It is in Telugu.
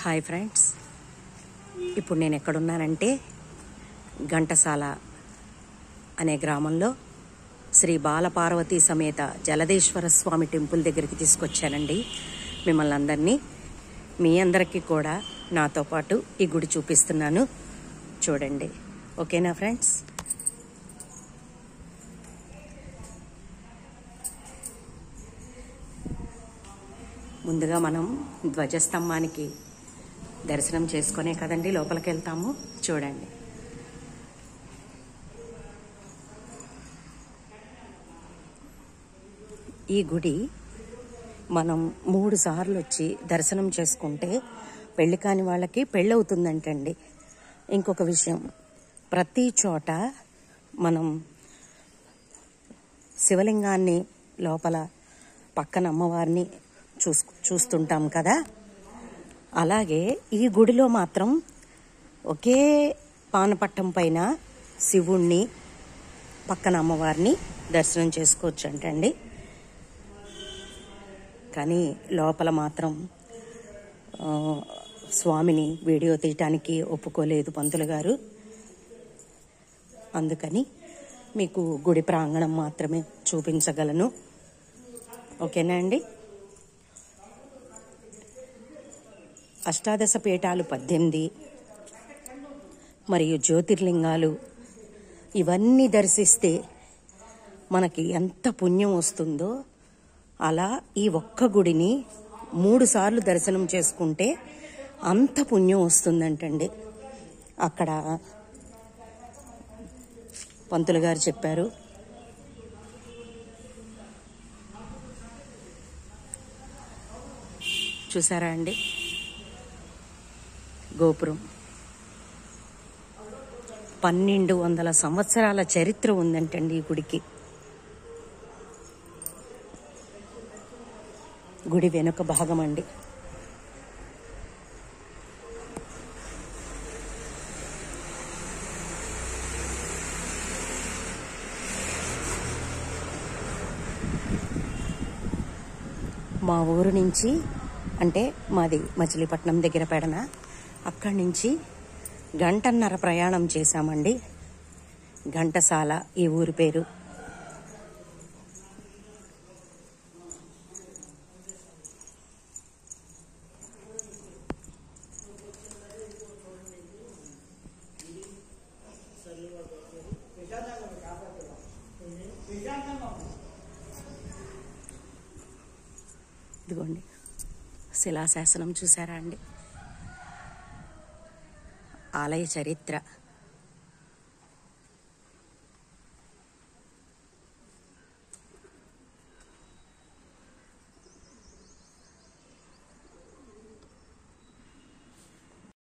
హాయ్ ఫ్రెండ్స్, ఇప్పుడు నేను ఎక్కడున్నానంటే ఘంటసాల అనే గ్రామంలో శ్రీ బాలపార్వతీ సమేత జలదేశ్వర స్వామి టెంపుల్ దగ్గరికి తీసుకొచ్చానండి మిమ్మల్ని అందరినీ. మీ అందరికీ కూడా నాతో పాటు ఈ గుడి చూపిస్తున్నాను, చూడండి. ఓకేనా ఫ్రెండ్స్? ముందుగా మనం ధ్వజస్తంభానికి దర్శనం చేసుకునే కదండి లోపలికి వెళ్తాము. చూడండి, ఈ గుడి మనం 3 సార్లు వచ్చి దర్శనం చేసుకుంటే పెళ్లి కాని వాళ్ళకి పెళ్ళి అవుతుందంటండి. ఇంకొక విషయం, ప్రతి చోట మనం శివలింగాన్ని లోపల పక్కన అమ్మవారిని చూస్తుంటాం కదా, అలాగే ఈ గుడిలో మాత్రం ఒకే పానపట్టం పైన శివుణ్ణి పక్కన అమ్మవారిని దర్శనం చేసుకోవచ్చు అంటండి. కానీ లోపల మాత్రం స్వామిని వీడియో తీయటానికి ఒప్పుకోలేదు పంతులు గారు. అందుకని మీకు గుడి ప్రాంగణం మాత్రమే చూపించగలను. ఓకేనా అండి? అష్టాదశ పీఠాలు 18 మరియు జ్యోతిర్లింగాలు ఇవన్నీ దర్శిస్తే మనకి ఎంత పుణ్యం వస్తుందో, అలా ఈ ఒక్క గుడిని 3 సార్లు దర్శనం చేసుకుంటే అంత పుణ్యం వస్తుందంటండి. అక్కడ పంతులు గారు చెప్పారు. చూసారా అండి, గోపురం 1200 సంవత్సరాల చరిత్ర ఉందంటండి ఈ గుడికి. గుడి వెనుక భాగం అండి. మా ఊరు నుంచి, అంటే మాది మచిలీపట్నం దగ్గర పెడన, అక్కడి నుంచి 1.5 గంట ప్రయాణం చేశామండి. ఘంటసాల ఈ ఊరి పేరు. ఇదిగోండి శిలాశాసనం చూసారా అండి. ఆలయ చరిత్ర